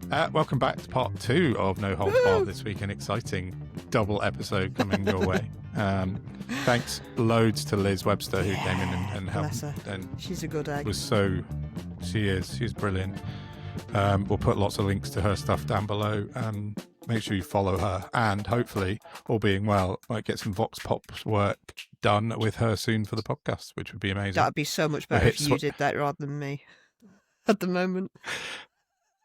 Welcome back to part 2 of NoHoldBarred this week. An exciting double episode coming your way. Thanks loads to Liz Webster who came in and helped. And she's a good egg. She's brilliant. We'll put lots of links to her stuff down below. Make sure you follow her, and hopefully, all being well, might get some Vox Pops work done with her soon for the podcast, which would be amazing. That'd be so much better if you did that rather than me at the moment.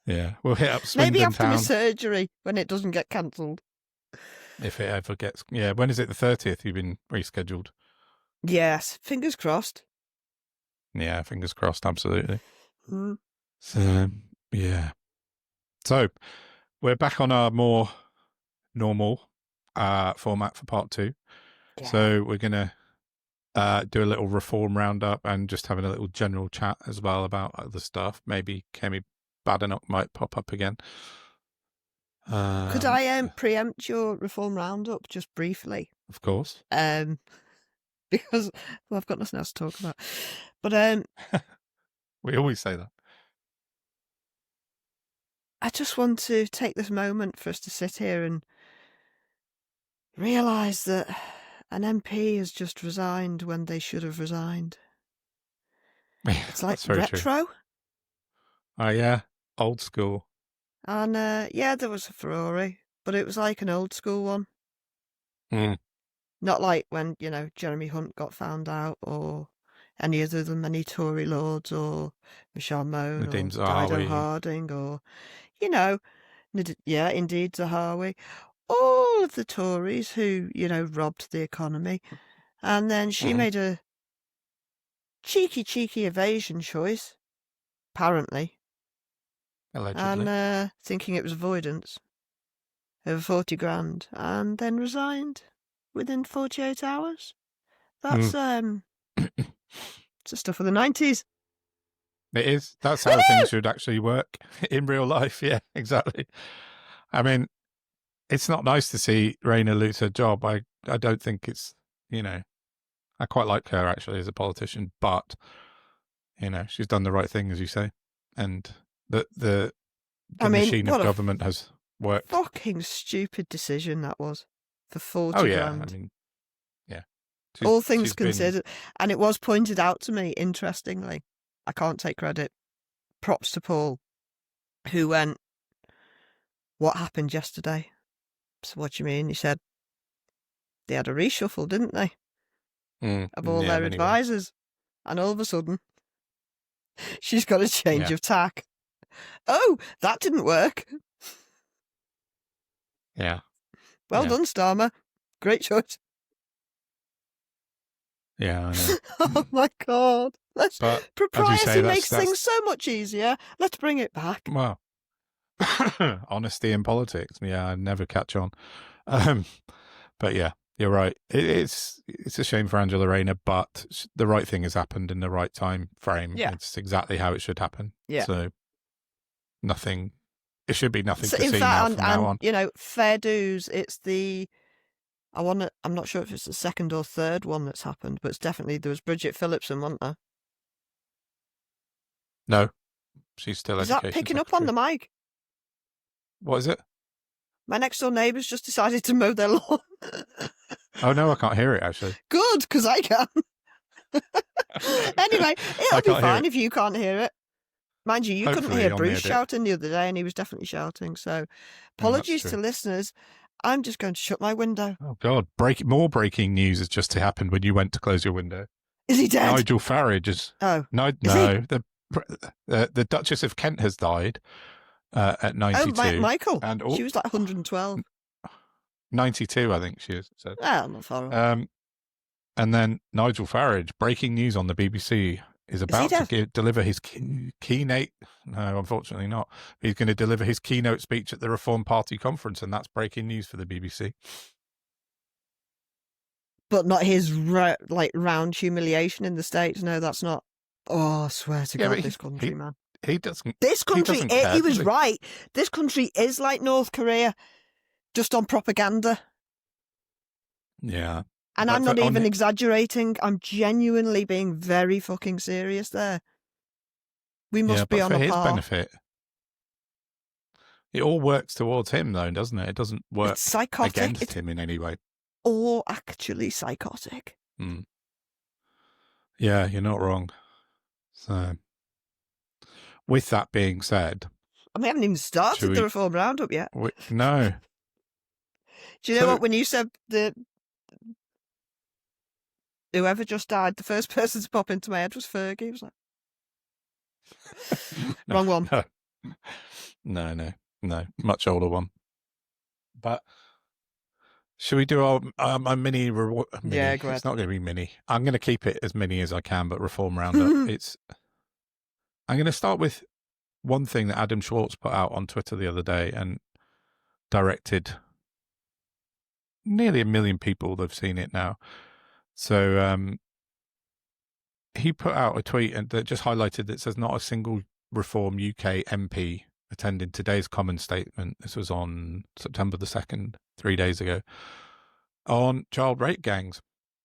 Yeah, we'll hit up Swindon Maybe after Town. my surgery, when it doesn't get cancelled. If it ever gets... Yeah, when is it? The 30th? You've been rescheduled? Yes, fingers crossed. Yeah, fingers crossed, absolutely. Mm. So, yeah. So, we're back on our more normal format for part 2. Yeah. So, we're going to do a little reform roundup and just having a little general chat as well about other stuff. Maybe Kemi Badenoch might pop up again. Could I preempt your reform roundup just briefly? Of course. Because I've got nothing else to talk about. But we always say that. I just want to take this moment for us to sit here and realise that an MP has just resigned when they should have resigned. It's like retro. True. Oh, yeah. Old school. And, yeah, there was a Ferrari, but it was like an old school one. Mm. Not like when, Jeremy Hunt got found out, or any other than many Tory lords, or Michelle Mone, or Dido Harding, or, indeed, Zahawi. All of the Tories who, robbed the economy. And then she made a cheeky evasion choice, apparently. Allegedly. And thinking it was avoidance, over 40 grand, and then resigned within 48 hours. That's it's the stuff of the 90s. It is. That's how things should actually work in real life. Yeah, exactly. I mean, it's not nice to see Rayna lose her job. I don't think it's, I quite like her actually as a politician, but, she's done the right thing, as you say. And the machine of government has worked. Fucking stupid decision that was for 40 grand. I mean, yeah. All things considered. And it was pointed out to me, interestingly. I can't take credit. Props to Paul, who went, "What happened yesterday?" So what do you mean? He said, they had a reshuffle, didn't they? Of all their advisors. And all of a sudden, she's got a change of tack. Oh, that didn't work. Yeah. Well done, Starmer. Great choice. Yeah, I know. Oh my God. Propriety makes things so much easier. Let's bring it back. Well, honesty in politics. Yeah, I never catch on. But yeah, you're right. It's a shame for Angela Rayner, but the right thing has happened in the right time frame. Yeah. It's exactly how it should happen. Yeah. So it should be nothing to see now from now on. Fair dues. It's I'm not sure if it's the second or third one that's happened, but it's definitely, there was Bridget Phillipson, wasn't there? No, she's still education secretary. Is that picking up on the mic? What is it? My next door neighbours just decided to mow their lawn. Oh no, I can't hear it actually. Good, because I can. Anyway, it'll be fine if you can't hear it. Mind you, couldn't hear Bruce shouting the other day, and he was definitely shouting. So, apologies to listeners. I'm just going to shut my window. Oh God! More breaking news has just happened when you went to close your window. Is he dead? Nigel Farage is. Oh no! The Duchess of Kent has died at 92. Oh, Michael. She was like 112. 92, I think she is. So. Well, not far off. And then Nigel Farage, breaking news on the BBC, is about to deliver his keynote. No, unfortunately not. He's going to deliver his keynote speech at the Reform Party conference, and that's breaking news for the BBC. But not his round humiliation in the States. No, that's not. Oh, I swear to God, this country, man. He doesn't. This country, he was right. This country is like North Korea, just on propaganda. Yeah. And I'm not even exaggerating. I'm genuinely being very fucking serious there. We must be on a par. For his benefit, It all works towards him, though, doesn't it? It doesn't work It's psychotic. against him in any way. Or actually psychotic. Mm. Yeah, you're not wrong. So, with that being said, we haven't even started the Reform Roundup yet. No. Do you know what? When you said whoever just died, the first person to pop into my head was Fergie. I was like, wrong one. No. Much older one. But should we do our mini? Yeah, go ahead. It's not going to be mini. I'm going to keep it as mini as I can, but Reform Roundup. I'm going to start with one thing that Adam Schwartz put out on Twitter the other day and directed nearly 1 million people have seen it now. So he put out a tweet and that just highlighted that it says not a single Reform UK MP attended today's Commons statement. This was on September the 2nd, 3 days ago, on child rape gangs.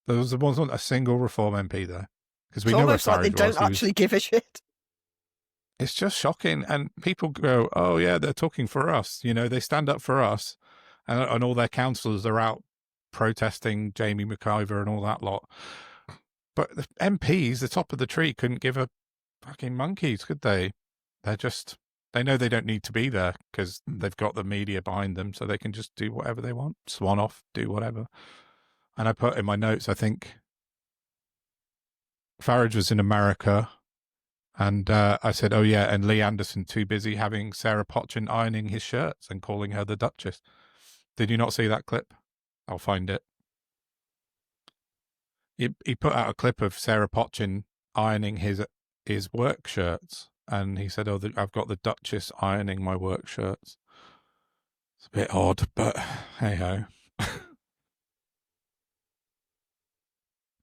There wasn't a single Reform MP there. Because we know where Farage like they don't actually give a shit. It's just shocking. And people go, oh, yeah, they're talking for us. You know, they stand up for us. And all their councillors are out protesting Jamie McIver and all that lot. But the MPs, the top of the tree, couldn't give a fucking monkeys, could they? They know they don't need to be there because they've got the media behind them, so they can just do whatever they want, swan off, do whatever. And I put in my notes, I think Farage was in America, and I said, oh yeah, and Lee Anderson too busy having Sarah Potchin ironing his shirts and calling her the Duchess. Did you not see that clip? I'll find it. He put out a clip of Sarah Potchin ironing his work shirts, and he said, oh, I've got the Duchess ironing my work shirts. It's a bit odd, but hey-ho.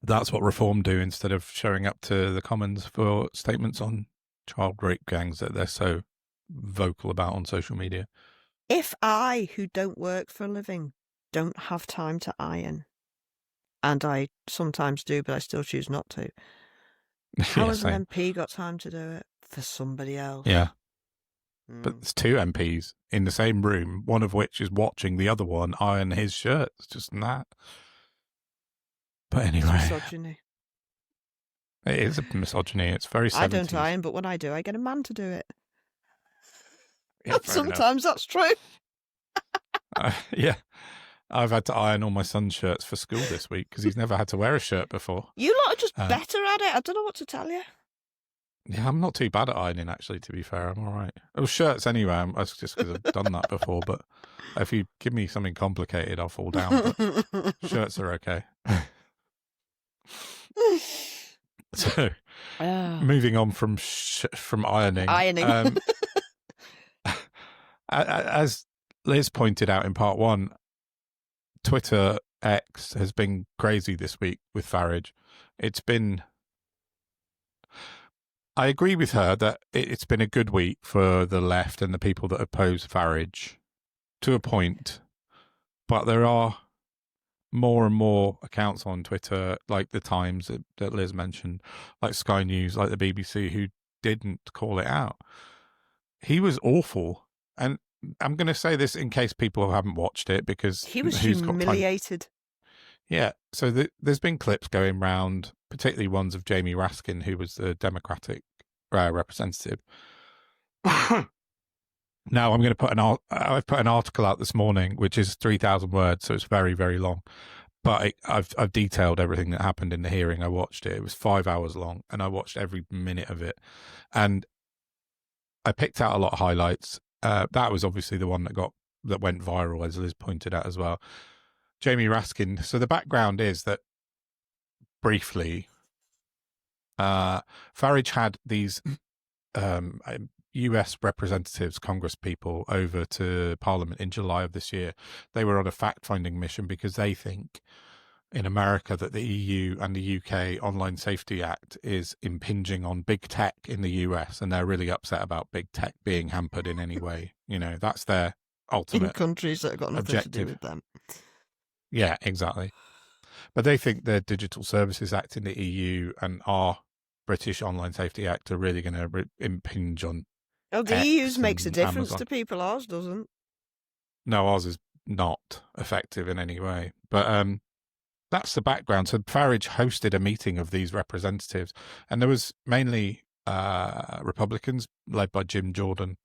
That's what Reform do instead of showing up to the Commons for statements on child rape gangs that they're so vocal about on social media. If I, who don't work for a living, don't have time to iron, and I sometimes do, but I still choose not to, how has an MP got time to do it for somebody else? Yeah. But there's two MPs in the same room, one of which is watching the other one iron his shirt. It's just that. But anyway. It's misogyny. It is a misogyny. It's very 70s. I don't iron, but when I do, I get a man to do it. Yeah, sometimes that's true. Yeah. I've had to iron all my son's shirts for school this week because he's never had to wear a shirt before. You lot are just better at it. I don't know what to tell you. Yeah, I'm not too bad at ironing, actually, to be fair. I'm all right. Oh, shirts anyway. That's just because I've done that before. But if you give me something complicated, I'll fall down. But shirts are okay. So, moving on from ironing. As Liz pointed out in part one, Twitter X has been crazy this week with Farage. I agree with her that it's been a good week for the left and the people that oppose Farage to a point, but there are more and more accounts on Twitter, like the Times that Liz mentioned, like Sky News, like the BBC, who didn't call it out. He was awful. And I'm going to say this in case people haven't watched it, because he was humiliated. Yeah. So there's been clips going round, particularly ones of Jamie Raskin, who was the Democratic representative. Now I'm going to I've put an article out this morning, which is 3,000 words, so it's very, very long. But I've detailed everything that happened in the hearing. I watched it. It was 5 hours long, and I watched every minute of it. And I picked out a lot of highlights. That was obviously the one that went viral, as Liz pointed out as well. Jamie Raskin. So the background is that, briefly, Farage had these US representatives, Congress people, over to Parliament in July of this year. They were on a fact-finding mission because they think in America that the EU and the UK Online Safety Act is impinging on big tech in the US, and they're really upset about big tech being hampered in any way. You know, that's their ultimate in countries that have got nothing objective. To do with them. Yeah, exactly. But they think the Digital Services Act in the EU and our British Online Safety Act are really going to impinge on Oh, the X EU's makes a and difference Amazon. to people. Ours doesn't. No, ours is not effective in any way. But that's the background. So Farage hosted a meeting of these representatives, and there was mainly Republicans led by Jim Jordan,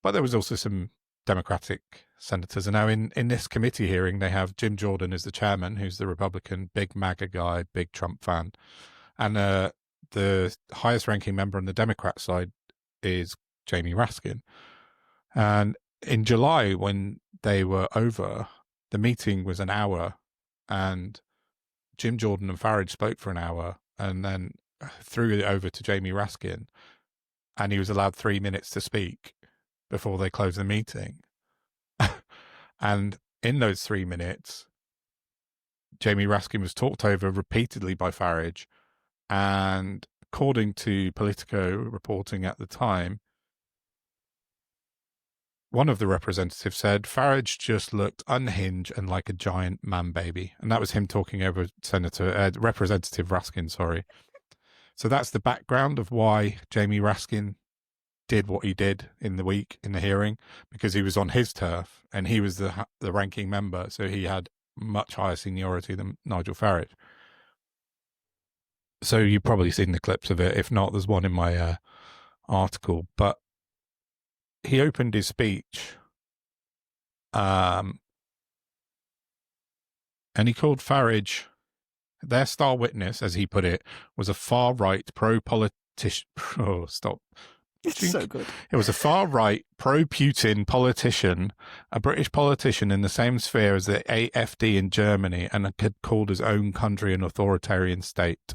but there was also some Democratic senators. And now in this committee hearing, they have Jim Jordan as the chairman, who's the Republican, big MAGA guy, big Trump fan. And the highest ranking member on the Democrat side is Jamie Raskin. And in July, when they were over, the meeting was an hour, and Jim Jordan and Farage spoke for an hour and then threw it over to Jamie Raskin, and he was allowed 3 minutes to speak before they closed the meeting. And in those 3 minutes, Jamie Raskin was talked over repeatedly by Farage, and according to Politico reporting at the time, one of the representatives said Farage just looked unhinged and like a giant man baby. And that was him talking over Representative Raskin, sorry. So that's the background of why Jamie Raskin did what he did in the hearing, because he was on his turf and he was the ranking member. So he had much higher seniority than Nigel Farage. So you've probably seen the clips of it. If not, there's one in my article. But he opened his speech, and he called Farage, their star witness, as he put it, was a far-right pro-politician. Oh, stop. It's so good. It was a far-right pro-Putin politician, a British politician in the same sphere as the AfD in Germany, and had called his own country an authoritarian state.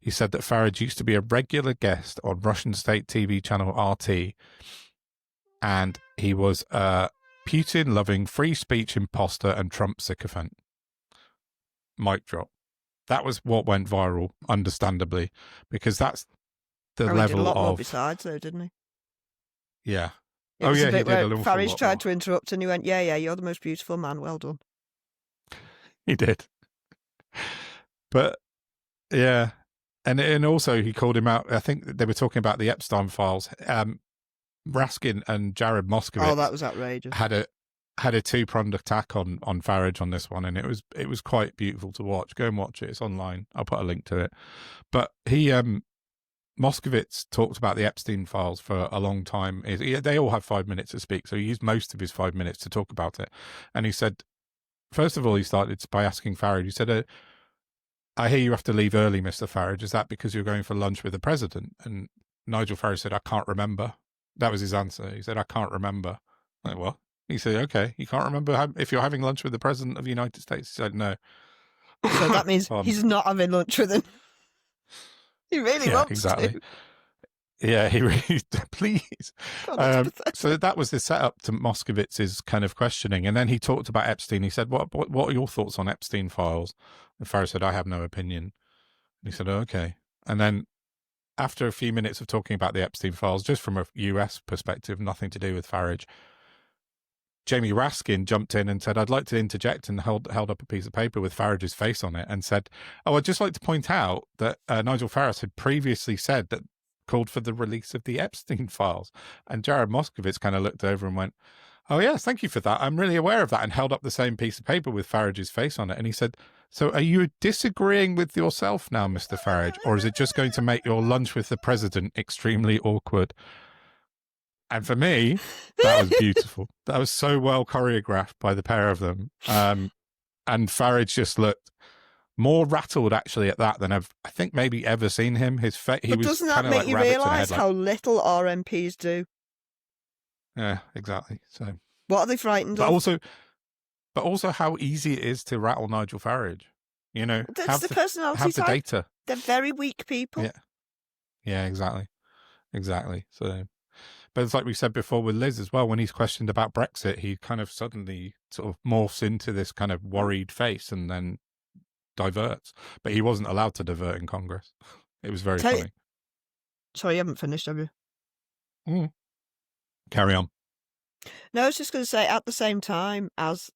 He said that Farage used to be a regular guest on Russian state TV channel RT, and he was a Putin-loving, free speech imposter and Trump sycophant. Mic drop. That was what went viral, understandably, because that's the level did a lot of. more besides, though, didn't he? Yeah. It was he a bit did where a little. Farage tried to interrupt, and he went, "Yeah, you're the most beautiful man. Well done." He did. But yeah, and also he called him out. I think they were talking about the Epstein files. Raskin and Jared Moskowitz. Oh, that was outrageous. Had a two-pronged attack on Farage on this one, and it was quite beautiful to watch. Go and watch it. It's online. I'll put a link to it. But Moskowitz talked about the Epstein files for a long time. They all have 5 minutes to speak, so he used most of his 5 minutes to talk about it. And he said, first of all, he started by asking Farage. He said, "I hear you have to leave early, Mr. Farage. Is that because you're going for lunch with the president?" And Nigel Farage said, "I can't remember." That was his answer. He said, "I can't remember." I'm like, what? He said, "Okay, you can't remember if you're having lunch with the president of the United States?" He said, "No." So that means he's not having lunch with him. He really wants to. Yeah, he really, please. So that was the setup to Moskowitz's kind of questioning. And then he talked about Epstein. He said, what are your thoughts on Epstein files? And Farage said, "I have no opinion." And he said, "Oh, okay." And then after a few minutes of talking about the Epstein files, just from a US perspective, nothing to do with Farage, Jamie Raskin jumped in and said, "I'd like to interject," and held up a piece of paper with Farage's face on it and said, "Oh, I'd just like to point out that Nigel Farage had previously said that called for the release of the Epstein files." And Jared Moskowitz kind of looked over and went, "Oh, yes, thank you for that. I'm really aware of that," and held up the same piece of paper with Farage's face on it. And he said, "So are you disagreeing with yourself now, Mr. Farage, or is it just going to make your lunch with the president extremely awkward?" And for me, that was beautiful. That was so well choreographed by the pair of them. And Farage just looked more rattled, actually, at that than I've, I think, maybe ever seen him. His face, he was doesn't that kind of make like you realise how little our MPs do? Yeah, exactly. So what are they frightened of? But also how easy it is to rattle Nigel Farage. You know, that's the personality have the type. data. They're very weak people. Yeah, exactly. So. But it's like we said before with Liz as well, when he's questioned about Brexit, he kind of suddenly sort of morphs into this kind of worried face and then diverts. But he wasn't allowed to divert in Congress. It was very funny. Sorry, you haven't finished, have you? Carry on. No, I was just going to say, at the same time as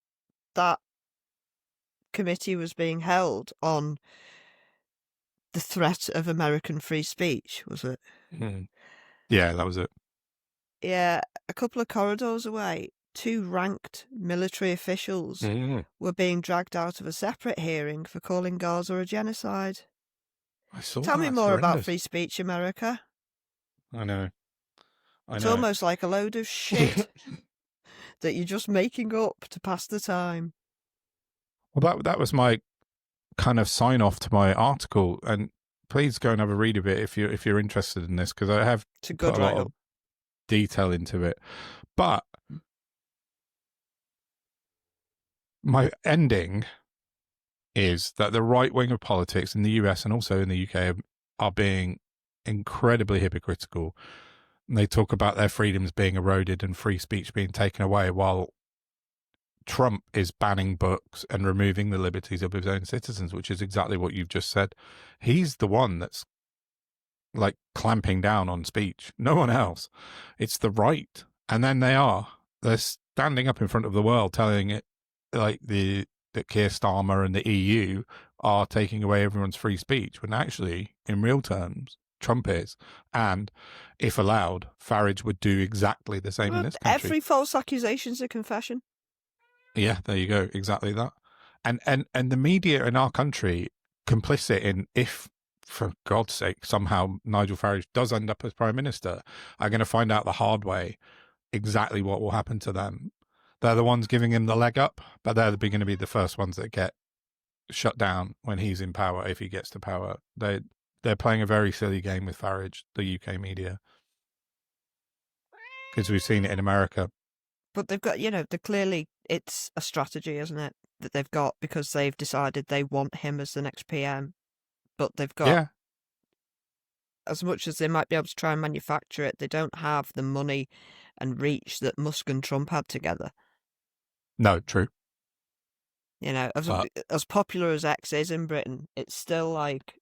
that committee was being held on the threat of American free speech, was it? Yeah, that was it. Yeah, a couple of corridors away, 2 ranked military officials were being dragged out of a separate hearing for calling Gaza a genocide. I saw Tell me that. more about Horrendous. free speech, America. I know. It's almost like a load of shit that you're just making up to pass the time. Well, that was my kind of sign off to my article, and please go and have a read of it if you're interested in this, because I have put a lot of detail into it. But my ending is that the right wing of politics in the US and also in the UK are being incredibly hypocritical. And they talk about their freedoms being eroded and free speech being taken away, while Trump is banning books and removing the liberties of his own citizens, which is exactly what you've just said. He's the one that's like clamping down on speech. No one else. It's the right. And then they're standing up in front of the world telling it like that Keir Starmer and the EU are taking away everyone's free speech, when actually, in real terms, Trump is. And if allowed, Farage would do exactly the same in this country. Every false accusation is a confession. Yeah, there you go. Exactly that. And the media in our country complicit in, if, for God's sake, somehow Nigel Farage does end up as Prime Minister, are going to find out the hard way exactly what will happen to them. They're the ones giving him the leg up, but they're going to be the first ones that get shut down when he's in power, if he gets to power. They're playing a very silly game with Farage, the UK media, because we've seen it in America. But they've got, clearly it's a strategy, isn't it, that they've got, because they've decided they want him as the next PM. But they've got, as much as they might be able to try and manufacture it, they don't have the money and reach that Musk and Trump had together. No, true. As popular as X is in Britain, it's still like,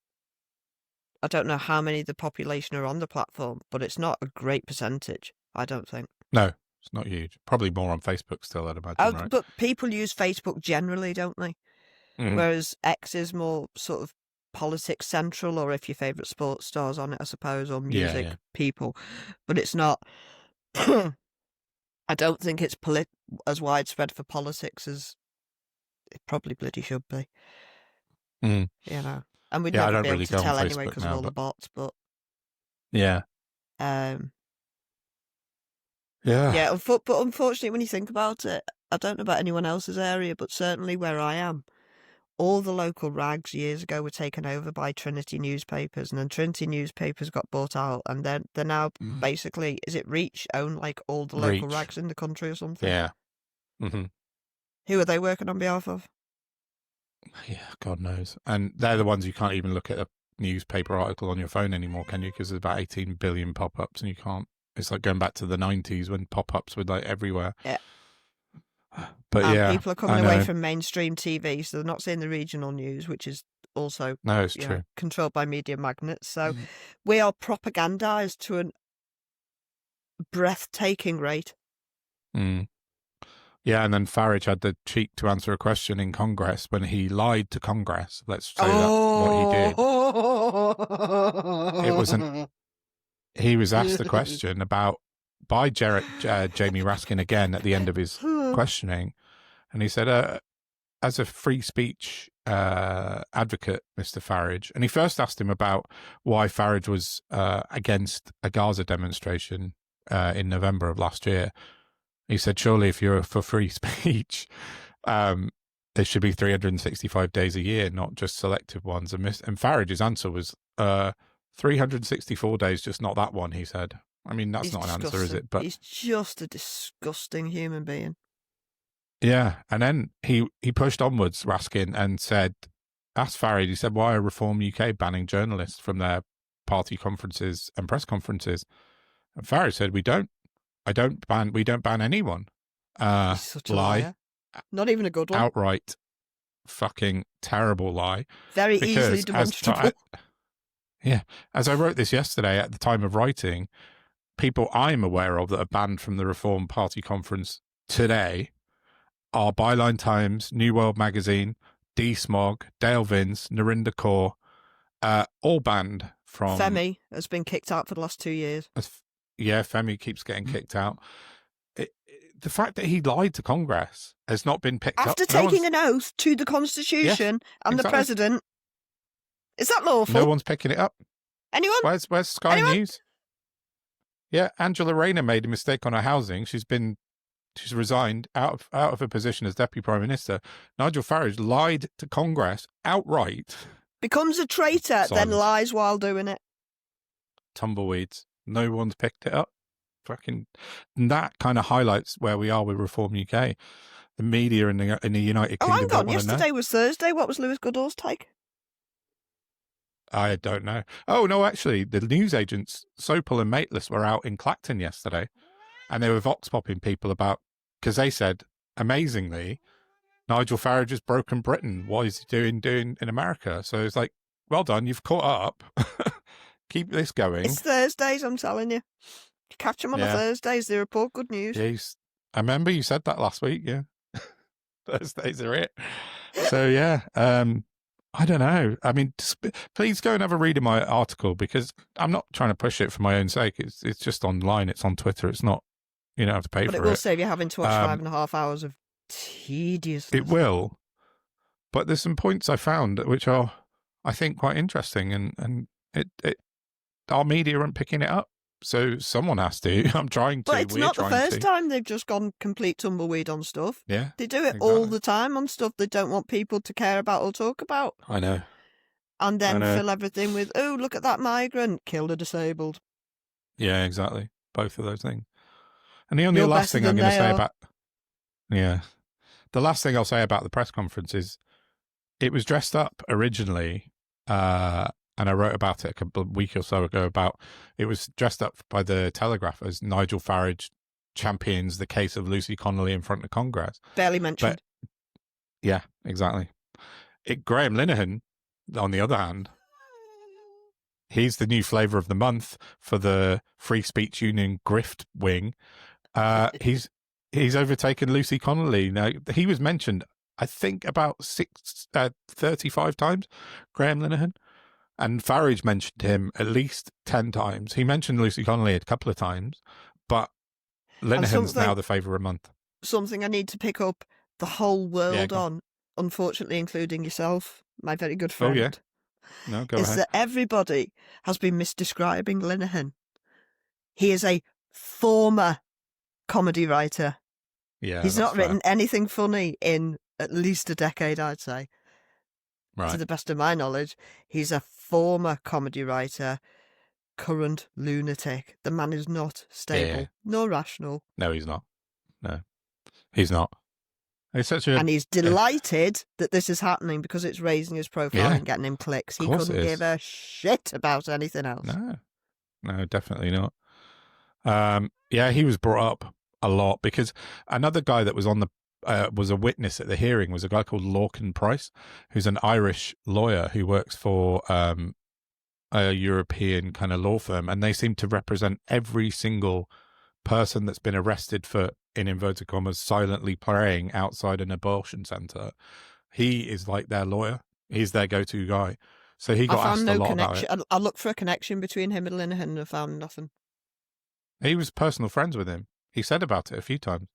I don't know how many of the population are on the platform, but it's not a great percentage, I don't think. No, it's not huge. Probably more on Facebook still, I'd imagine, right? But people use Facebook generally, don't they? Mm-hmm. Whereas X is more sort of politics central, or if your favourite sports stars on it, I suppose, or music people. But it's not... I don't think it's as widespread for politics as it probably bloody should be. And we'd never be able to tell anyway because of all the bots, but... Yeah. But unfortunately, when you think about it, I don't know about anyone else's area, but certainly where I am, all the local rags years ago were taken over by Trinity newspapers, and then Trinity newspapers got bought out, and then they're now basically, is it Reach, own like all the local rags in the country or something? Yeah. Mm-hmm. Who are they working on behalf of? Yeah, God knows. And they're the ones you can't even look at a newspaper article on your phone anymore, can you? Because there's about 18 billion pop-ups, and you can't. It's like going back to the 90s when pop-ups were like everywhere. Yeah. But people are coming away from mainstream TV, so they're not seeing the regional news, which is also true. Controlled by media magnets. So we are propagandized to a breathtaking rate. Yeah, and then Farage had the cheek to answer a question in Congress when he lied to Congress. Let's say that what he did. It wasn't. He was asked the question by Jamie Raskin again at the end of his questioning, and he said, as a free speech advocate, Mr. Farage, and he first asked him about why Farage was against a Gaza demonstration in November of last year. He said, surely if you're for free speech, there should be 365 days a year, not just selective ones. And Farage's answer was 364 days, just not that one, he said. I mean, that's not an answer, is it? But he's just a disgusting human being. Yeah, and then he pushed onwards, Raskin, and asked Farage, he said, why are Reform UK banning journalists from their party conferences and press conferences? And Farage said, we don't ban anyone. He's such a liar. Not even a good one. Outright fucking terrible lie. Very easily demonstrable. As I wrote this yesterday at the time of writing, people I'm aware of that are banned from the Reform Party conference today are Byline Times, New World Magazine, D-Smog, Dale Vince, Narinder Kaur, all banned from... Femi has been kicked out for the last 2 years. Femi keeps getting kicked out. The fact that he lied to Congress has not been picked up. After taking an oath to the Constitution and the President. Is that lawful? No one's picking it up. Anyone? Where's Sky News? Yeah, Angela Rayner made a mistake on her housing. She's resigned out of her position as Deputy Prime Minister. Nigel Farage lied to Congress outright. Becomes a traitor, then lies while doing it. Tumbleweeds. No one's picked it up. Fucking, that kind of highlights where we are with Reform UK. The media in the United Kingdom. Hang on. Yesterday was Thursday. What was Lewis Goodall's take? I don't know. Oh, no, actually, the newsagents, Sopel and Mateless, were out in Clacton yesterday, and they were vox-popping people about, because they said, amazingly, Nigel Farage has broken Britain. What is he doing in America? So it's like, well done, you've caught up. Keep this going. It's Thursdays, I'm telling you. You catch them on a Thursdays, they report good news. Yeah, I remember you said that last week, yeah. Thursdays are it. So, yeah, I don't know. I mean, please go and have a read of my article, because I'm not trying to push it for my own sake. It's just online. It's on Twitter. It's not, you don't have to pay for it. But it will save you having to watch 5.5 hours of tediousness. It will. But there's some points I found which are, I think, quite interesting. And our media aren't picking it up. So someone has to. I'm trying to. But it's not the first time they've just gone complete tumbleweed on stuff. Yeah. They do it all the time on stuff they don't want people to care about or talk about. I know. And then fill everything with, oh, look at that migrant, killed a disabled. Yeah, exactly. Both of those things. And the only last thing I'm going to say about... Yeah. The last thing I'll say about the press conference is it was dressed up originally, and I wrote about it a week or so ago about it was dressed up by the Telegraph as Nigel Farage champions the case of Lucy Connolly in front of Congress. Barely mentioned. But, yeah, exactly. Graham Linehan, on the other hand, he's the new flavour of the month for the Free Speech Union grift wing. He's overtaken Lucy Connolly. Now, he was mentioned, I think, about 35 times, Graham Linehan. And Farage mentioned him at least 10 times. He mentioned Lucy Connolly a couple of times, but Linehan's now the favourite month. Something I need to pick up the whole world on, unfortunately, including yourself, my very good friend. Oh, yeah. No, go ahead. Is that everybody has been misdescribing Linehan. He is a former comedy writer. Yeah, he's not written anything funny in at least a decade, I'd say. Right. To the best of my knowledge, he's a former comedy writer, current lunatic. The man is not stable, nor rational. No, he's not. No, he's not. And he's delighted that this is happening because it's raising his profile and getting him clicks. He couldn't give a shit about anything else. No, definitely not. He was brought up a lot because another guy that was on the was a witness at the hearing was a guy called Lorcan Price, who's an Irish lawyer who works for a European kind of law firm, and they seem to represent every single person that's been arrested for, in inverted commas, silently praying outside an abortion centre. He is like their lawyer. He's their go-to guy. So he got asked a lot about it. I looked for a connection between him and Linehan and I found nothing. He was personal friends with him. He said about it a few times.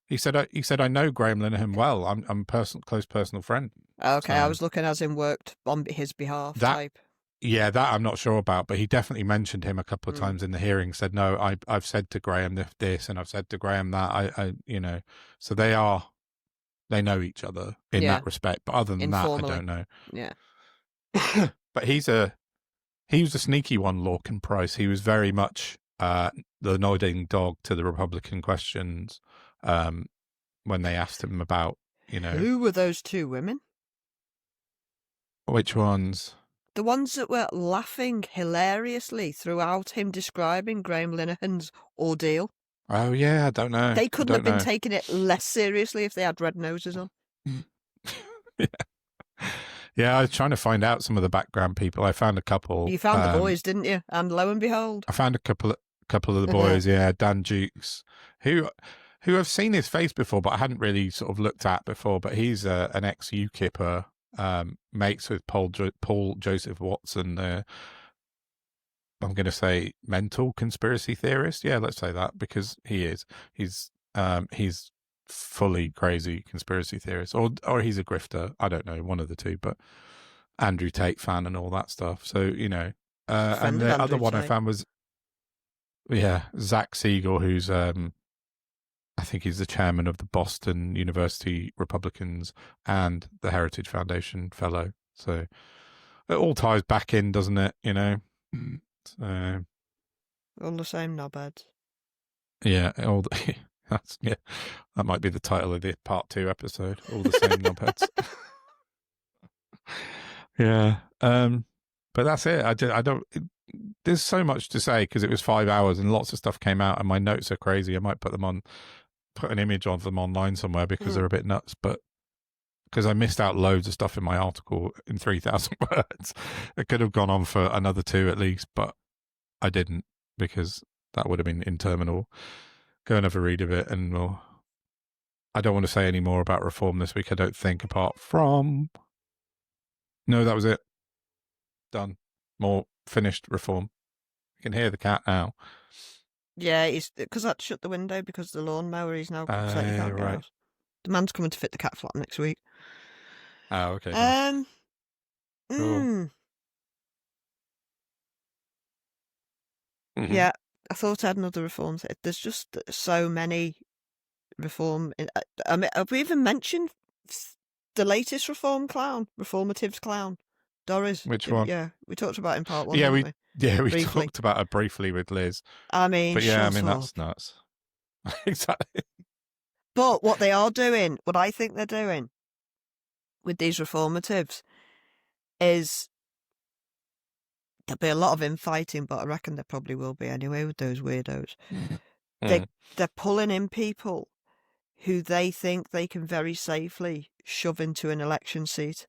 He said, I know Graham Linehan well. I'm a close personal friend. Okay, so, I was looking as in worked on his behalf type. Yeah, that I'm not sure about, but he definitely mentioned him a couple of times in the hearing. Said, no, I've said to Graham this, and I've said to Graham that. I so they know each other in that respect. But other than that, I don't know. Yeah. But he was a sneaky one, Lorcan Price. He was very much the nodding dog to the Republican questions. When they asked him about, who were those two women? Which ones? The ones that were laughing hilariously throughout him describing Graham Linehan's ordeal. Oh, yeah, I don't know. They couldn't have been taking it less seriously if they had red noses on. Yeah, I was trying to find out some of the background people. I found a couple. You found the boys, didn't you? And lo and behold. I found a couple of the boys, Dan Jukes, who I've seen his face before, but I hadn't really sort of looked at before. But he's an ex-UKIPper, mates with Paul Joseph Watson, I'm going to say mental conspiracy theorist. Yeah, let's say that, because he is. He's fully crazy conspiracy theorist, or he's a grifter. I don't know, one of the two. But Andrew Tate fan and all that stuff. So and the other one I found was Zach Siegel, who's I think he's the chairman of the Boston University Republicans and the Heritage Foundation fellow. So it all ties back in, doesn't it? So, all the same knobheads. Yeah, that might be the title of the part 2 episode. All the same knobheads. Yeah, but that's it. I don't. There's so much to say because it was 5 hours and lots of stuff came out, and my notes are crazy. I might put an image of them online somewhere because they're a bit nuts, but because I missed out loads of stuff in my article in 3,000 words. It could have gone on for another 2 at least, but I didn't because that would have been interminable. Go and have a read of it, and I don't want to say any more about reform this week, I don't think, apart from... No, that was it. Done. More finished reform. You can hear the cat now. Yeah, because I shut the window because the lawnmower is now completely right. The man's coming to fit the cat flap next week. Oh, okay. Cool. Yeah, I thought I had another reform. There's just so many reform. I mean, have we even mentioned the latest reformatives clown, Doris? Which one? Yeah, we talked about it in part 1. Yeah, we talked about it briefly with Liz. I mean, but that's nuts. Exactly. But what they are doing, what I think they're doing with these reformatives is there'll be a lot of infighting, but I reckon there probably will be anyway with those weirdos. They're pulling in people who they think they can very safely shove into an election seat.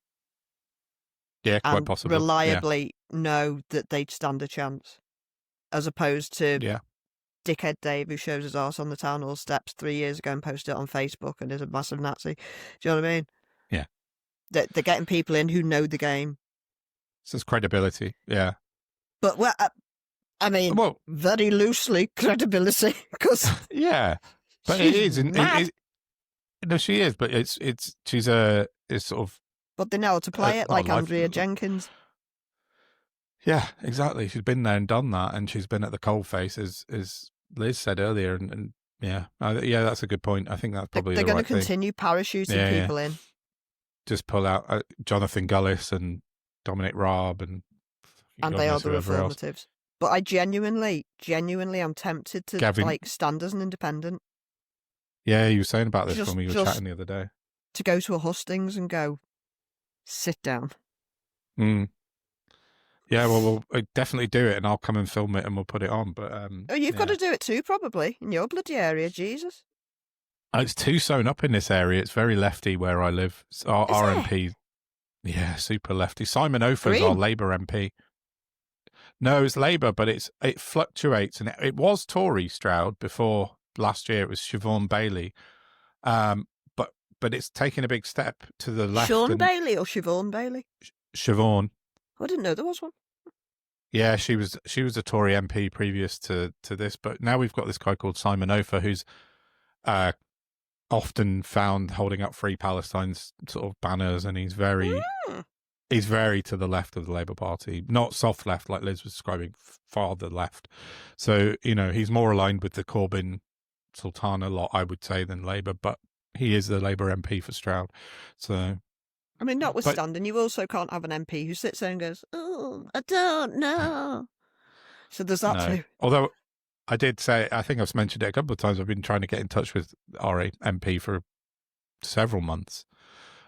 Yeah, quite and possibly. Reliably know that they'd stand a chance, as opposed to dickhead Dave, who shows his arse on the town hall steps 3 years ago and posted it on Facebook and is a massive Nazi. Do you know what I mean? Yeah. They're getting people in who know the game. So it's credibility, yeah. But, very loosely credibility, because... Yeah, but it is. No, she is, but she's sort of... But they know how to play it, like Andrea Jenkins. Yeah, exactly. She's been there and done that, and she's been at the coalface, as Liz said earlier, and that's a good point. I think that's probably they're going to continue parachuting people in. Just pull out Jonathan Gullis and Dominic Raab and they are the reformatives. Else. But I genuinely, I'm tempted to stand as an independent. Yeah, you were saying about this when we were chatting the other day. To go to a hustings and go, sit down. Yeah, well, we'll definitely do it, and I'll come and film it, and we'll put it on. But you've got to do it too, probably in your bloody area, Jesus. It's too sewn up in this area. It's very lefty where I live. Our MP, super lefty. Simon Ofer's our Labour MP. No, it's Labour, but it fluctuates, and it was Tory, Stroud, before last year. It was Siobhan Bailey, but it's taken a big step to the left. Bailey or Siobhan Bailey? Siobhan. I didn't know there was one. Yeah, she was a Tory MP previous to this, but now we've got this guy called Simon Ofer who's often found holding up Free Palestine's sort of banners, and he's very to the left of the Labour Party, not soft left like Liz was describing, farther left. So he's more aligned with the Corbyn Sultana lot, I would say, than Labour, but he is the Labour MP for Stroud. So. I mean, notwithstanding, you also can't have an MP who sits there and goes, "Oh, I don't know." So there's that too. Although I did say, I think I've mentioned it a couple of times, I've been trying to get in touch with our MP for several months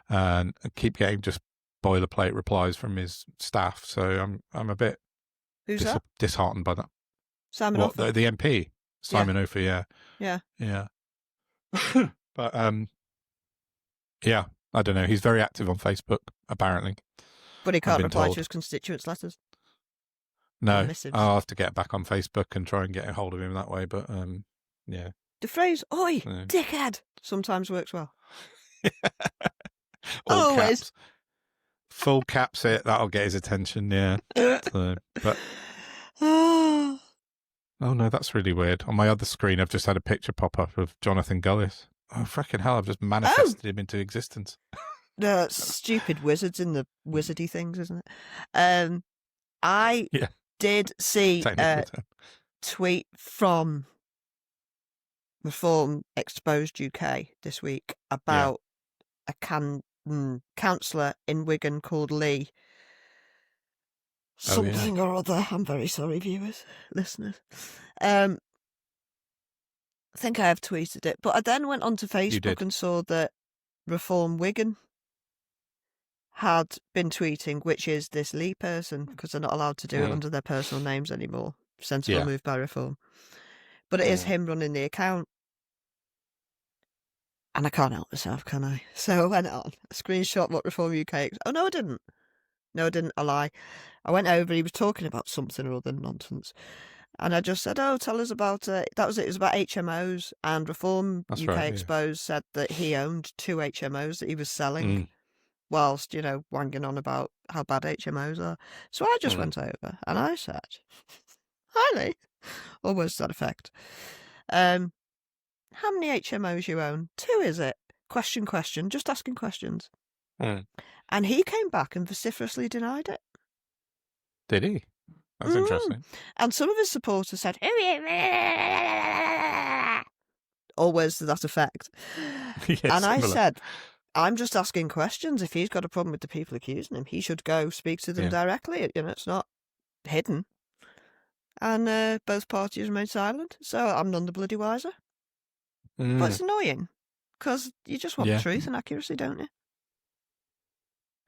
and keep getting just boilerplate replies from his staff. So I'm a bit disheartened by that. Simon Ofer? The MP? Simon Ofer, yeah. Yeah. But, yeah. I don't know. He's very active on Facebook, apparently. But he can't reply to his constituents' letters. No, I'll have to get back on Facebook and try and get a hold of him that way. But yeah. The phrase "Oi, dickhead" sometimes works well. Always. Caps. Full caps it. That'll get his attention. Yeah. But Oh no, that's really weird. On my other screen, I've just had a picture pop up of Jonathan Gullis. Oh, freaking hell, I've just manifested him into existence. The stupid wizards in the wizardy things, isn't it? I did see a tweet from Reform Exposed UK this week about a councillor in Wigan called Lee. Something or other. I'm very sorry, viewers, listeners. I think I have tweeted it, but I then went onto Facebook and saw that Reform Wigan had been tweeting, which is this Lee person, because they're not allowed to do it under their personal names anymore. Sensible move by Reform. But it is him running the account. And I can't help myself, can I? So I went on, a screenshot what Reform UK... Oh, no, I didn't. No, I didn't. I lie. I went over, he was talking about something or other nonsense. And I just said, tell us about it. That was it. It was about HMOs. And Reform UK Exposed said that he owned 2 HMOs that he was selling whilst, wanging on about how bad HMOs are. So I just went over and I said, hi, Lee. Almost to that effect. How many HMOs you own? 2, is it? Question, just asking questions. And he came back and vociferously denied it. Did he? That's interesting. And some of his supporters said, always to that effect. And I said, I'm just asking questions. If he's got a problem with the people accusing him, he should go speak to them directly. It's not hidden. And both parties remain silent. So I'm none the bloody wiser. But it's annoying because you just want truth and accuracy, don't you?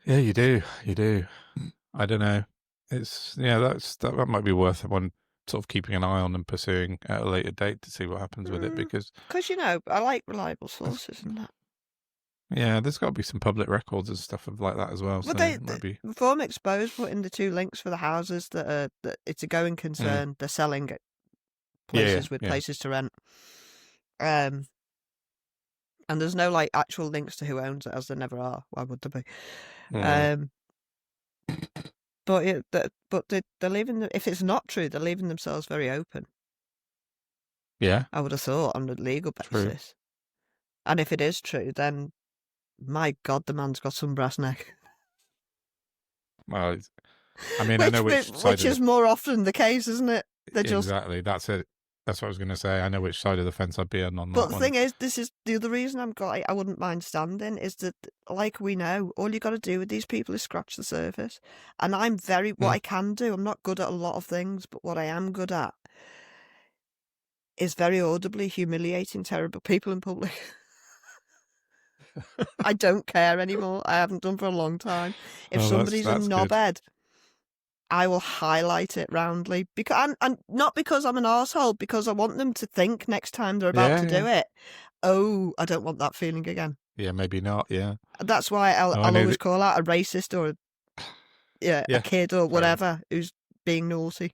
Yeah, you do. You do. I don't know. It's that might be worth one sort of keeping an eye on and pursuing at a later date to see what happens with it because I like reliable sources and that. Yeah, there's got to be some public records and stuff like that as well. Well, so Reform Exposed put in the 2 links for the houses that it's a going concern. They're selling places with places to rent. And there's no actual links to who owns it, as there never are. Why would there be? But they're leaving. If it's not true, they're leaving themselves very open. Yeah, I would have thought on a legal basis. True. And if it is true, then my God, the man's got some brass neck. Well, I mean, I know which is more often the case, isn't it? Exactly. That's it. That's what I was going to say. I know which side of the fence I'd be on that. But the thing is, this is the other reason I wouldn't mind standing is that, we know, all you got to do with these people is scratch the surface. And I'm what I can do, I'm not good at a lot of things, but what I am good at is very audibly humiliating terrible people in public. I don't care anymore. I haven't done for a long time. If somebody's a knobhead, I will highlight it roundly because and not because I'm an arsehole, because I want them to think next time they're about to do it. Oh, I don't want that feeling again. Yeah, maybe not. Yeah, that's why I'll always call out a racist or a kid or whatever who's being naughty.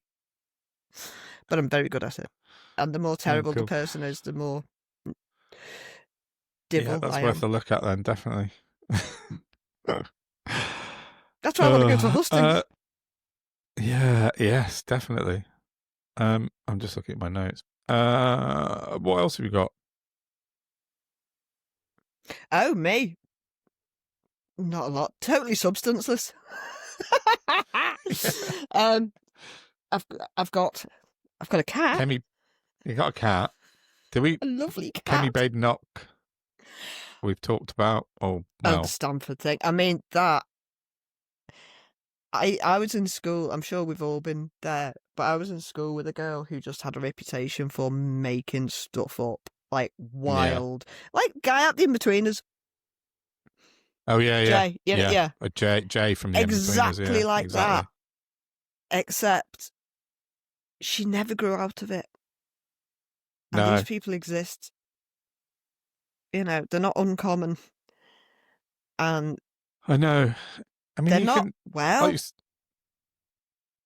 But I'm very good at it, and the more terrible the person is, the more divil that's I worth am. a look at then, definitely. That's why I want to go to hustings. Yes, definitely. I'm just looking at my notes. What else have you got? Oh, me. Not a lot. Totally substanceless. I've got a cat. Kemi, you got a cat? A lovely cat. Kemi Badenoch. We've talked about. The Stanford thing. I mean that. I was in school, I'm sure we've all been there, but I was in school with a girl who just had a reputation for making stuff up, wild. Like Guy out the In-Betweeners. Oh, yeah. Jay, yeah. Jay from the exactly In-Betweeners. Like that. Except she never grew out of it. And these people exist. They're not uncommon. And I know. I mean, they're not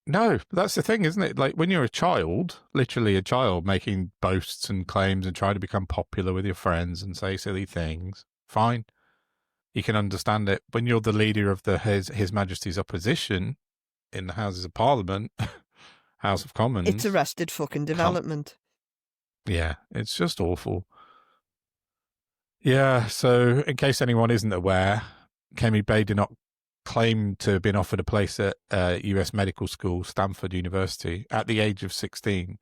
no, that's the thing, isn't it? Like when you're a child, literally a child making boasts and claims and trying to become popular with your friends and say silly things, fine. You can understand it. When you're the leader of His Majesty's opposition in the Houses of Parliament House of Commons. It's arrested fucking development. Yeah, it's just awful. Yeah, so in case anyone isn't aware, Kemi Badenoch claimed to have been offered a place at US medical school, Stanford University, at the age of 16.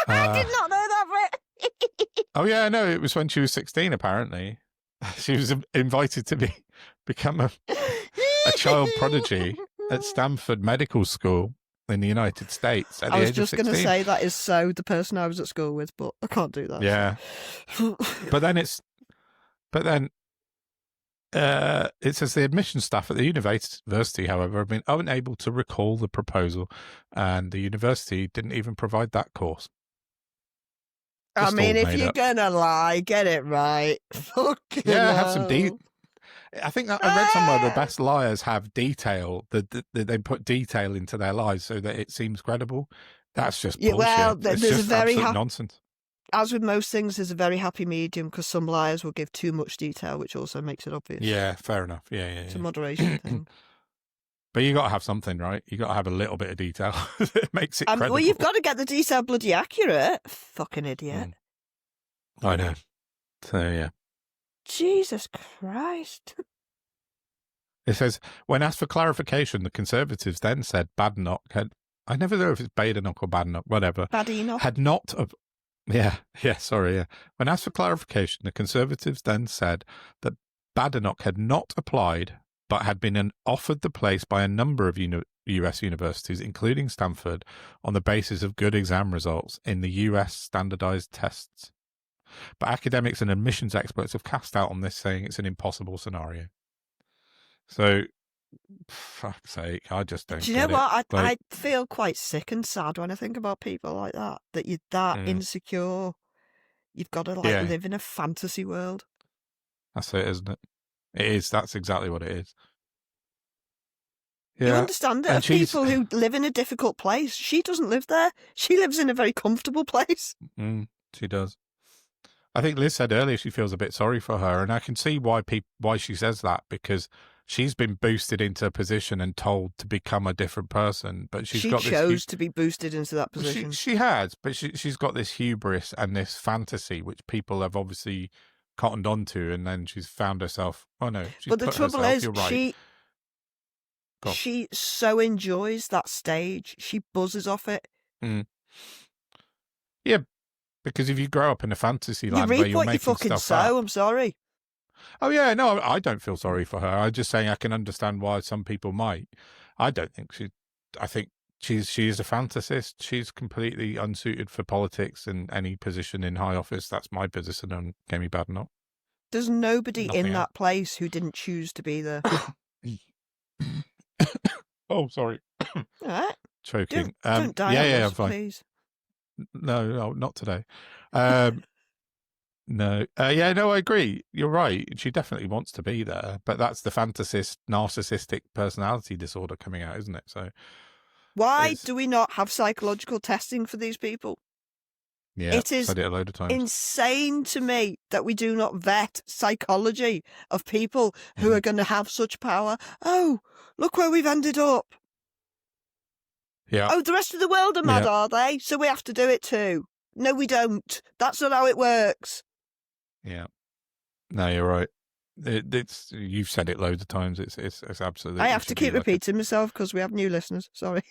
I did not know that bit. Oh, yeah, no, it was when she was 16, apparently. She was invited to become a child prodigy at Stanford Medical School in the United States at the age of 16. I was just going to say that is so the person I was at school with, but I can't do that. Yeah. But then it says the admissions staff at the university, however, have been unable to recall the proposal, and the university didn't even provide that course. Just I mean, if you're going to lie, get it right. Fucking yeah, have some I think that I read somewhere the best liars have detail, that they put detail into their lies so that it seems credible. That's just bullshit. Well, it's there's just a very nonsense. As with most things, there's a very happy medium because some liars will give too much detail, which also makes it obvious. Yeah, fair enough. Yeah. It's a moderation thing. But you got to have something, right? You got to have a little bit of detail. It makes it credible. Well, you've got to get the detail bloody accurate. Fucking idiot. I know. So, yeah. Jesus Christ. It says, when asked for clarification, the Conservatives then said Badenoch had, I never know if it's Badenoch or Badenoch, whatever. Badenoch. Had not, sorry. When asked for clarification, the Conservatives then said that Badenoch had not applied, but had been offered the place by a number of US universities, including Stanford, on the basis of good exam results in the US standardized tests. But academics and admissions experts have cast out on this, saying it's an impossible scenario. So, fuck's sake, I just don't. Do you know what? I feel quite sick and sad when I think about people like that. That you're that insecure. You've got to live in a fantasy world. That's it, isn't it? It is. That's exactly what it is. Yeah. You understand it? Of people who live in a difficult place. She doesn't live there. She lives in a very comfortable place. She does. I think Liz said earlier she feels a bit sorry for her, and I can see why she says that, because she's been boosted into a position and told to become a different person. But she chose to be boosted into that position. She has, but she's got this hubris and this fantasy which people have obviously cottoned onto, and then she's found herself. Oh no! But the trouble is, she so enjoys that stage. She buzzes off it. Yeah. Because if you grow up in a fantasy land where you're making stuff up... You reap what you fucking sow, I'm sorry. Oh, yeah, no, I don't feel sorry for her. I'm just saying I can understand why some people might. I don't think I think she is a fantasist. She's completely unsuited for politics and any position in high office. That's my position on Kemi Badenoch. There's nobody in that place who didn't choose to be there. Oh, sorry. All right. Choking. Don't die I'm fine. Please. No, not today. No. I agree. You're right. She definitely wants to be there, but that's the fantasist, narcissistic personality disorder coming out, isn't it? So why do we not have psychological testing for these people? Yeah, it is said it a load of times. Insane to me that we do not vet psychology of people who are going to have such power. Oh, look where we've ended up. Yeah. Oh, the rest of the world are mad, are they? So we have to do it too. No, we don't. That's not how it works. Yeah. No, you're right. It's you've said it loads of times. It's absolutely. I have to keep repeating myself because we have new listeners. Sorry.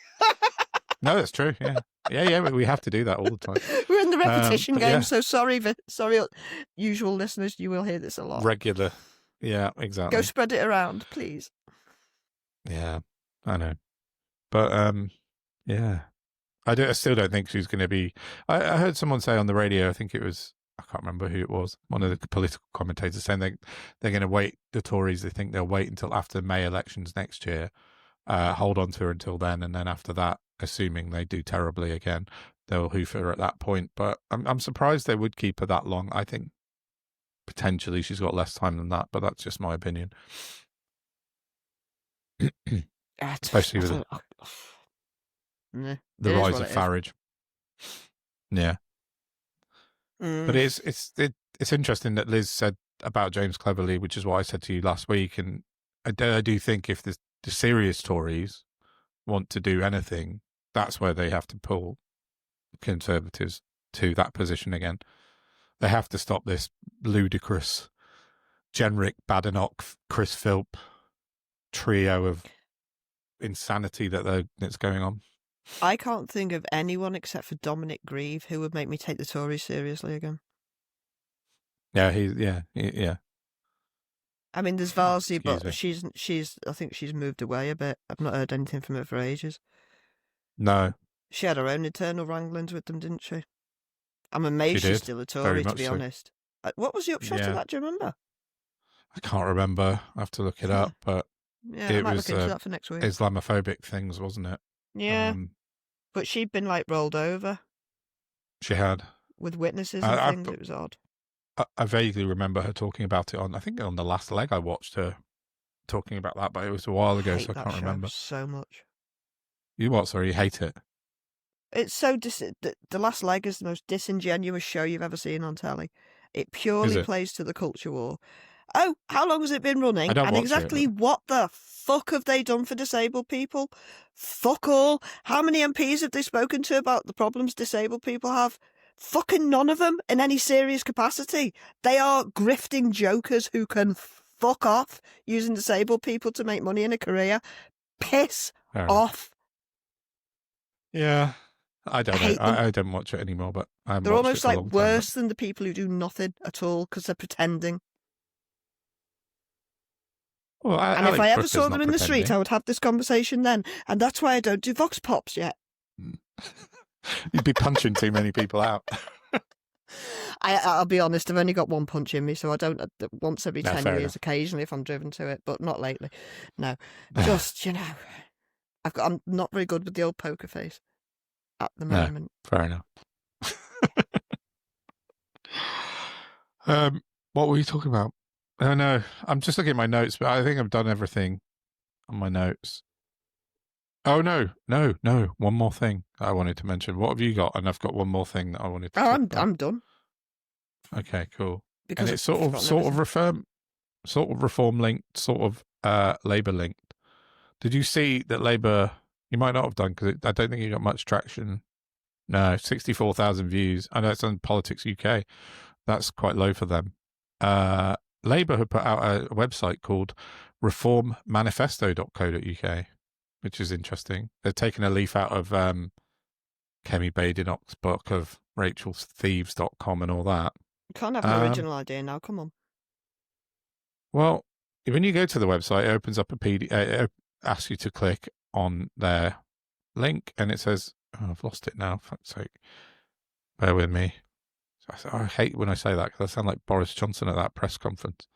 No, that's true. Yeah. We have to do that all the time. We're in the repetition game, so sorry, usual listeners. You will hear this a lot. Regular. Yeah, exactly. Go spread it around, please. Yeah, I know, but yeah, I still don't think she's going to be. I heard someone say on the radio, I think it was, I can't remember who it was, one of the political commentators saying they're going to wait, the Tories, they think they'll wait until after May elections next year, hold on to her until then, and then after that, assuming they do terribly again, they'll hoof her at that point. But I'm surprised they would keep her that long. I think potentially she's got less time than that, but that's just my opinion. Especially with the rise of Farage. Yeah. But it's interesting that Liz said about James Cleverly, which is what I said to you last week. And I do think if the serious Tories want to do anything, That's where they have to pull Conservatives to that position again. They have to stop this ludicrous, generic Badenoch, Chris Philp trio of insanity that's going on. I can't think of anyone except for Dominic Grieve who would make me take the Tories seriously again. Yeah, I mean, there's Varsi, Excuse but me. she's. I think she's moved away a bit. I've not heard anything from her for ages. No, She had her own internal wranglings with them, didn't she? I'm amazed she's still a Tory, to be honest. What was the upshot of that? Do you remember? I can't remember. I have to look it up, but I might look into that for next week. Islamophobic things, wasn't it? Yeah, but she'd been like rolled over. She had with witnesses and things. It was odd. I vaguely remember her talking about it I think on the last leg I watched her talking about that, but it was a while ago, so I can't remember. So much. You what? Sorry, you hate it? It's so the last leg is the most disingenuous show you've ever seen on telly. It purely plays to the culture war. Oh, how long has it been running? And exactly what the fuck have they done for disabled people? Fuck all. How many MPs have they spoken to about the problems disabled people have? Fucking none of them in any serious capacity. They are grifting jokers who can fuck off using disabled people to make money in a career. Piss off. Yeah. I don't know. I don't watch it anymore, but they're almost like worse than the people who do nothing at all because they're pretending. Well, and if I ever saw them in the street, I would have this conversation then. And that's why I don't do Vox Pops yet. You'd be punching too many people out. I'll be honest, I've only got one punch in me, so I don't, once every 10 years occasionally if I'm driven to it, but not lately. No, just, I'm not very good with the old poker face at the moment. Fair enough. What were you talking about? Oh no, I'm just looking at my notes, but I think I've done everything on my notes. Oh no, one more thing I wanted to mention. What have you got? And I've got one more thing that I wanted to talk about. I'm done. Okay, cool. Because and it's sort of reform linked, sort of Labour linked. Did you see that Labour? You might not have done because I don't think it got much traction. No, 64,000 views. I know it's on Politics UK. That's quite low for them. Labour had put out a website called reformmanifesto.co.uk, which is interesting. They've taken a leaf out of Kemi Badenoch's book of rachelsthieves.com and all that. You can't have an original idea now, come on. Well, when you go to the website, it opens up a PDF, it asks you to click on their link, and it says, I've lost it now, for fuck's sake. Bear with me. I hate when I say that because I sound like Boris Johnson at that press conference.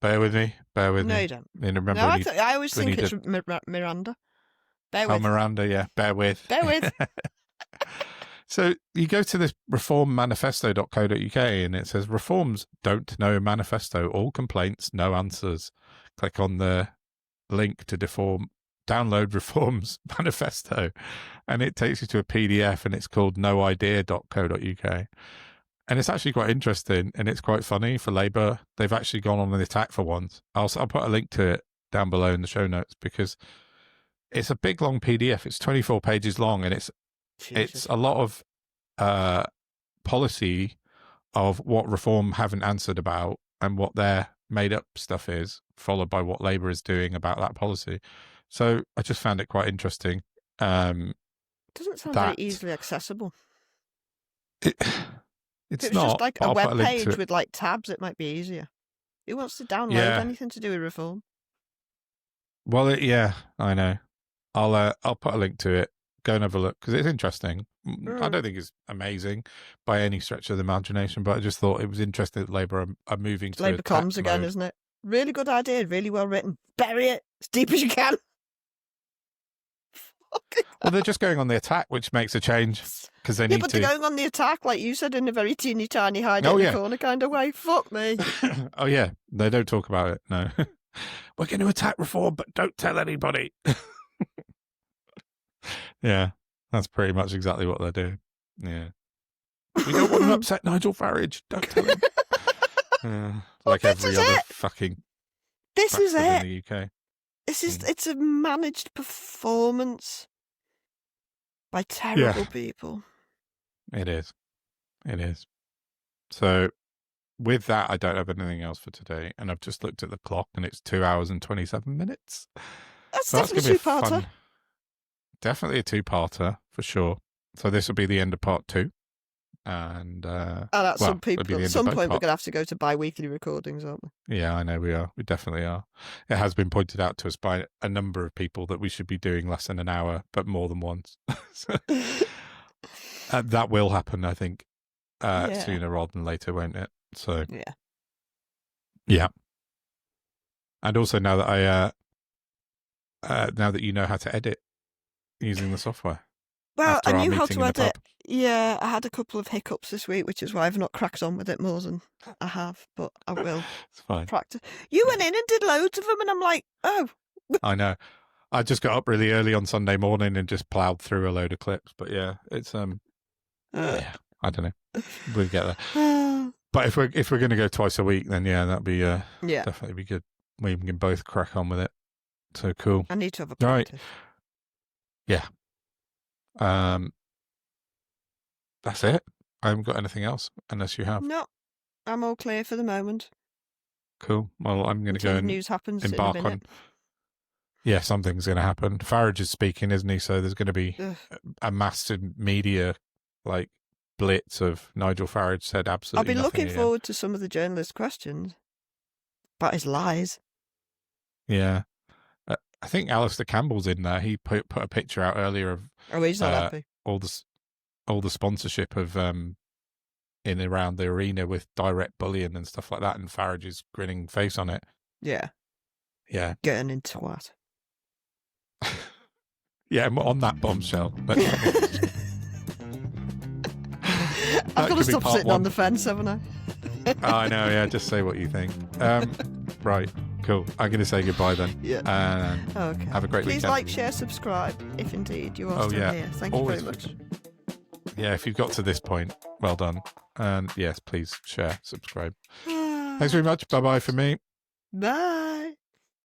Bear with me. No, you don't. Remember I always think it's Miranda. Bear with. Oh, Miranda, yeah. Bear with. Bear with. So you go to this reformmanifesto.co.uk and it says, reforms don't know manifesto, all complaints, no answers. Click on the link to download reforms manifesto, and it takes you to a PDF, and it's called noidea.co.uk. And it's actually quite interesting, and it's quite funny for Labour. They've actually gone on an attack for once. I'll put a link to it down below in the show notes because it's a big, long PDF. It's 24 pages long, and it's a lot of policy of what Reform haven't answered about and what their made-up stuff is, followed by what Labour is doing about that policy. So I just found it quite interesting. It doesn't sound very easily accessible. It's not. Just like a web page with like tabs, it might be easier. Who wants to download anything to do with Reform? Well, I know. I'll put a link to it. Go and have a look because it's interesting. I don't think it's amazing by any stretch of the imagination, but I just thought it was interesting that Labour are moving to Labour comms again, isn't it? Really good idea, really well written. Bury it as deep as you can. Well, they're just going on the attack, which makes a change because they need to. But they're going on the attack, like you said, in a very teeny tiny hide in the corner kind of way. Fuck me. Oh yeah, they don't talk about it. No, we're going to attack Reform, but don't tell anybody. Yeah, that's pretty much exactly what they're doing. Yeah, we don't want to upset Nigel Farage. Don't tell him. Like every other fucking. This is it. In the UK. It's a managed performance. by terrible people. It is. So with that, I don't have anything else for today, and I've just looked at the clock, and it's 2 hours and 27 minutes. That's definitely a two-parter. Definitely a two-parter for sure. So this will be the end of part 2, and at some point we're going to have to go to bi-weekly recordings, aren't we? Yeah, I know we are. We definitely are. It has been pointed out to us by a number of people that we should be doing less than an hour, but more than once. That will happen, I think, sooner rather than later, won't it? So yeah. And also now that now that you know how to edit using the software. Well, I knew how to edit. Yeah, I had a couple of hiccups this week, which is why I've not cracked on with it more than I have, but I will. It's fine. Practice. You went in and did loads of them, and I'm like, oh. I know. I just got up really early on Sunday morning and just ploughed through a load of clips. But yeah, it's yeah, I don't know. We'll get there. But if we're going to go twice a week, then yeah, that'd be definitely be good. We can both crack on with it. So cool. I need to have a practice. Right. Yeah. That's it. I haven't got anything else unless you have. No, I'm all clear for the moment. Cool. Well, I'm going to go and news happens embark in a minute. on. Yeah, something's going to happen. Farage is speaking, isn't he? So there's going to be a massive media blitz of Nigel Farage said absolutely nothing. I'll be looking forward to some of the journalist questions about his lies. Yeah. I think Alistair Campbell's in there. He put a picture out earlier of he's not happy. all the sponsorship of in around the arena with direct bullying and stuff like that, and Farage's grinning face on it. Yeah. Getting into what? Yeah, on that bombshell. I've got to stop sitting on the fence, haven't I? I know, yeah, just say what you think. Right, cool. I'm going to say goodbye then. Yeah. Okay. Have a great weekend. Please like, share, subscribe, if indeed you are still here. Thank you very much. Yeah, if you've got to this point, well done. And yes, please share, subscribe. Thanks very much. Bye-bye from me. Bye.